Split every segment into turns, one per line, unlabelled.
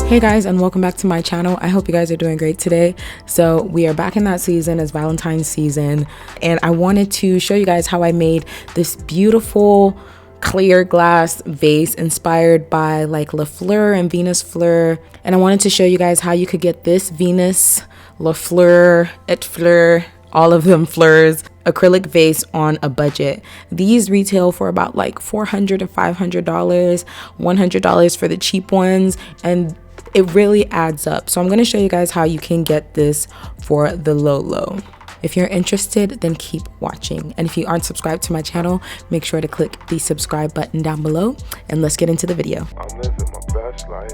Hey guys, and welcome back to my channel. I hope you guys are doing great today. So we are back in that season, as Valentine's season, and I wanted to show you guys how I made this beautiful clear glass vase inspired by like La Fleur and Venus Fleur. And I wanted to show you guys how you could get this Venus, La Fleur, Et Fleur, all of them fleurs, acrylic vase on a budget. These retail for about like $400 to $500, $100 for the cheap ones, and it really adds up. So I'm going to show you guys how you can get this for the low. If you're interested, then keep watching. And if you aren't subscribed to my channel, make sure to click the subscribe button down below, and let's get into the video.
I'm living my best life.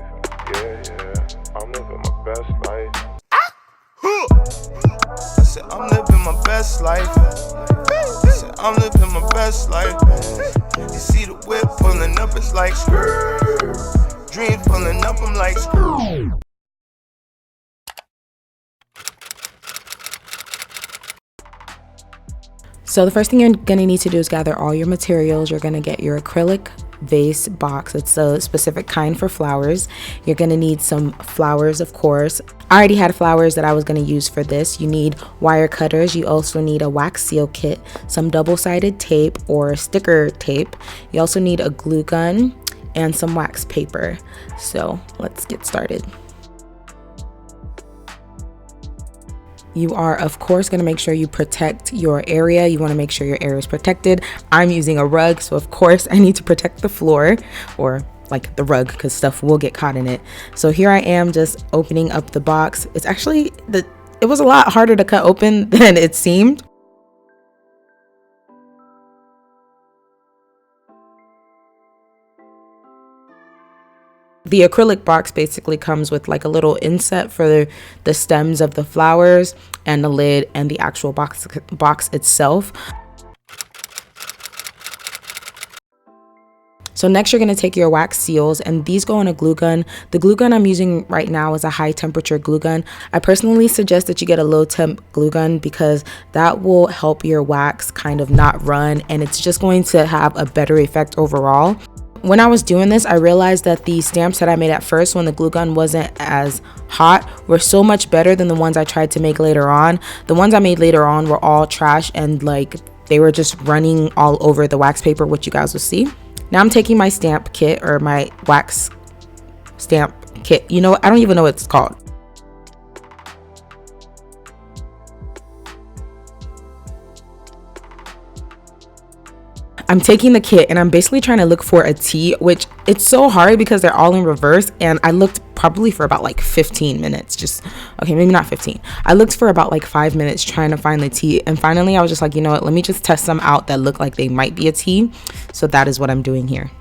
Yeah. I'm living my best life. I said I'm living my best life. I said I'm living my best life. You see the whip pulling up, it's like dream pulling up, I'm like
So the first thing you're gonna need to do is gather all your materials. You're gonna get your acrylic vase box. It's a specific kind for flowers. You're gonna need some flowers, of course. I already had flowers that I was gonna use for this. You need wire cutters. You also need a wax seal kit, some double-sided tape or sticker tape. You also need a glue gun and some wax paper. So let's get started. You are, of course, going to make sure you protect your area. You want to make sure your area is protected. I'm using a rug, so of course I need to protect the floor, or like the rug, because stuff will get caught in it. So here I am just opening up the box. It's actually, it was a lot harder to cut open than it seemed. The acrylic box basically comes with like a little inset for the stems of the flowers and the lid and the actual box itself. So next you're going to take your wax seals, and these go in a glue gun. The glue gun I'm using right now is a high temperature glue gun. I personally suggest that you get a low temp glue gun because that will help your wax kind of not run, and it's just going to have a better effect overall. When I was doing this, I realized that the stamps that I made at first when the glue gun wasn't as hot were so much better than the ones I tried to make later on. The ones I made later on were all trash, and like they were just running all over the wax paper, which you guys will see. Now I'm taking my stamp kit, or my wax stamp kit. You know, I don't even know what it's called. I'm taking the kit and I'm basically trying to look for a T, which it's so hard because they're all in reverse, and I looked probably for about like 15 minutes. Okay, maybe not 15. I looked for about like 5 minutes trying to find the T, and finally I was just like, you know what, let me just test some out that look like they might be a T. So that is what I'm doing here.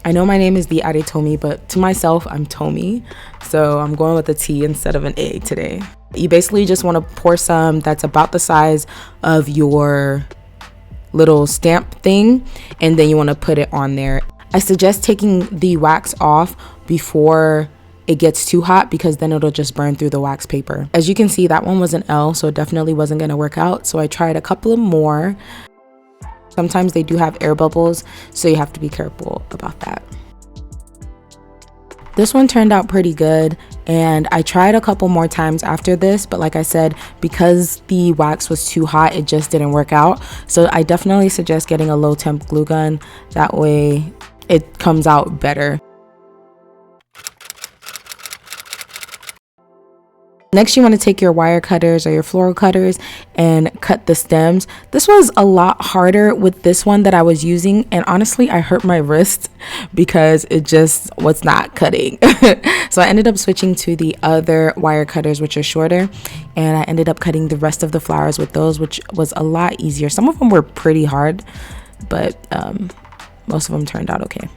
I know my name is TheAdeTomi, but to myself, I'm Tomi. So I'm going with a T instead of an A today. You basically just want to pour some that's about the size of your little stamp thing, and then you want to put it on there. I suggest taking the wax off before it gets too hot, because then it'll just burn through the wax paper. As you can see, that one was an L, so it definitely wasn't going to work out. So I tried a couple of more. Sometimes they do have air bubbles, so you have to be careful about that. This one turned out pretty good, and I tried a couple more times after this, but like I said, because the wax was too hot, it just didn't work out. So I definitely suggest getting a low temp glue gun. That way it comes out better. Next, you want to take your wire cutters or your floral cutters and cut the stems. This was a lot harder with this one that I was using, and honestly I hurt my wrist because it just was not cutting. So I ended up switching to the other wire cutters, which are shorter, and I ended up cutting the rest of the flowers with those, which was a lot easier. Some of them were pretty hard, but most of them turned out okay.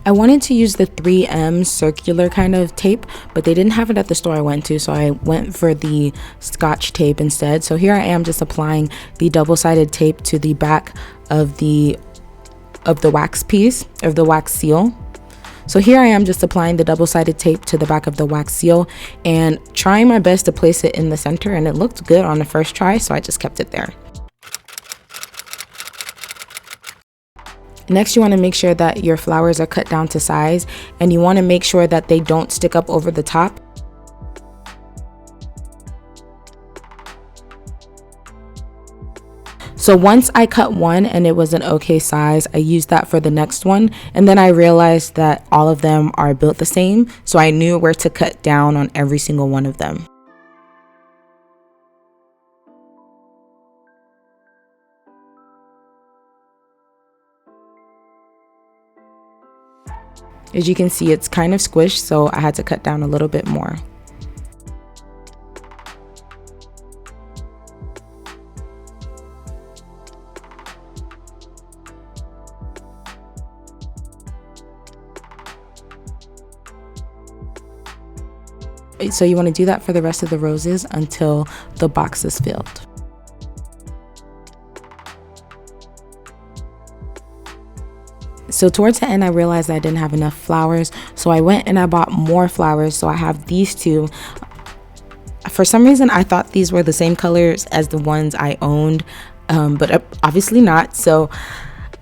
I wanted to use the 3M circular kind of tape, but they didn't have it at the store I went to, so I went for the Scotch tape instead. So here I am just applying the double-sided tape to the back of the wax piece, of the wax seal. So here I am just applying the double-sided tape to the back of the wax seal and trying my best to place it in the center, and it looked good on the first try, so I just kept it there. Next, you want to make sure that your flowers are cut down to size, and you want to make sure that they don't stick up over the top. So once I cut one and it was an okay size, I used that for the next one, and then I realized that all of them are built the same, so I knew where to cut down on every single one of them. As you can see, it's kind of squished, so I had to cut down a little bit more. So you want to do that for the rest of the roses until the box is filled. So towards the end, I realized I didn't have enough flowers, so I went and I bought more flowers. So I have these two. For some reason, I thought these were the same colors as the ones I owned, but obviously not. So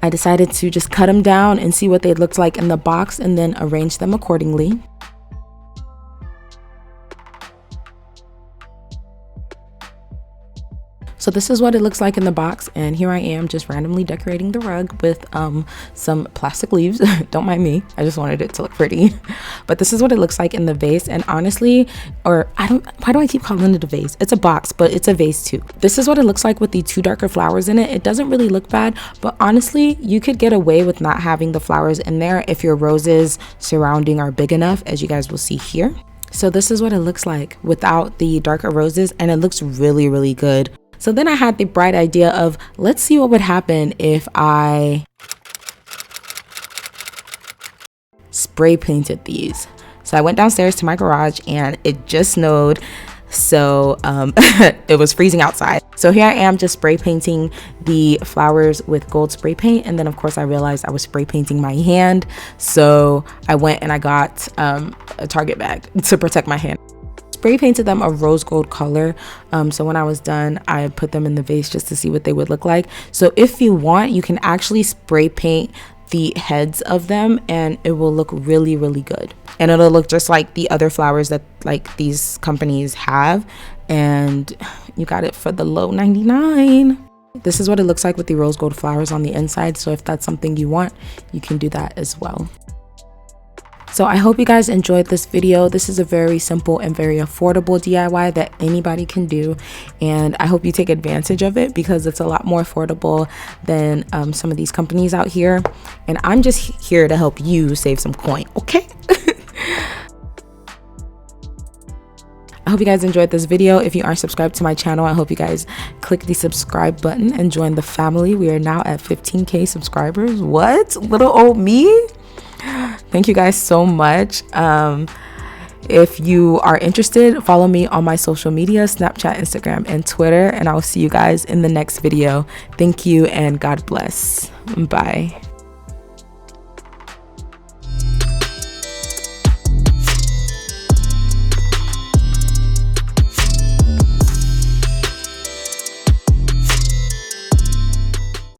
I decided to just cut them down and see what they looked like in the box and then arrange them accordingly. So this is what it looks like in the box, and here I am just randomly decorating the rug with some plastic leaves. Don't mind me, I just wanted it to look pretty. But this is what it looks like in the vase, and honestly, why do I keep calling it a vase? It's a box, but it's a vase too. This is what it looks like with the two darker flowers in it. It doesn't really look bad, but honestly, you could get away with not having the flowers in there if your roses surrounding are big enough, as you guys will see here. So this is what it looks like without the darker roses, and it looks really, really good. So then I had the bright idea of, let's see what would happen if I spray painted these. So I went downstairs to my garage and it just snowed. So it was freezing outside. So here I am just spray painting the flowers with gold spray paint. And then of course I realized I was spray painting my hand. So I went and I got a Target bag to protect my hand. Spray painted them a rose gold color, so when I was done I put them in the vase just to see what they would look like. So if you want, you can actually spray paint the heads of them and it will look really, really good, and it'll look just like the other flowers that like these companies have, and you got it for the low 99. This is what it looks like with the rose gold flowers on the inside, so if that's something you want, you can do that as well. So I hope you guys enjoyed this video. This is a very simple and very affordable DIY that anybody can do, and I hope you take advantage of it because it's a lot more affordable than some of these companies out here, and I'm just here to help you save some coin, okay? I hope you guys enjoyed this video. If you aren't subscribed to my channel, I hope you guys click the subscribe button and join the family. We are now at 15K subscribers. What? Little old me? Thank you guys so much. If you are interested, follow me on my social media, Snapchat, Instagram, and Twitter, and I will see you guys in the next video. Thank you and God bless. Bye.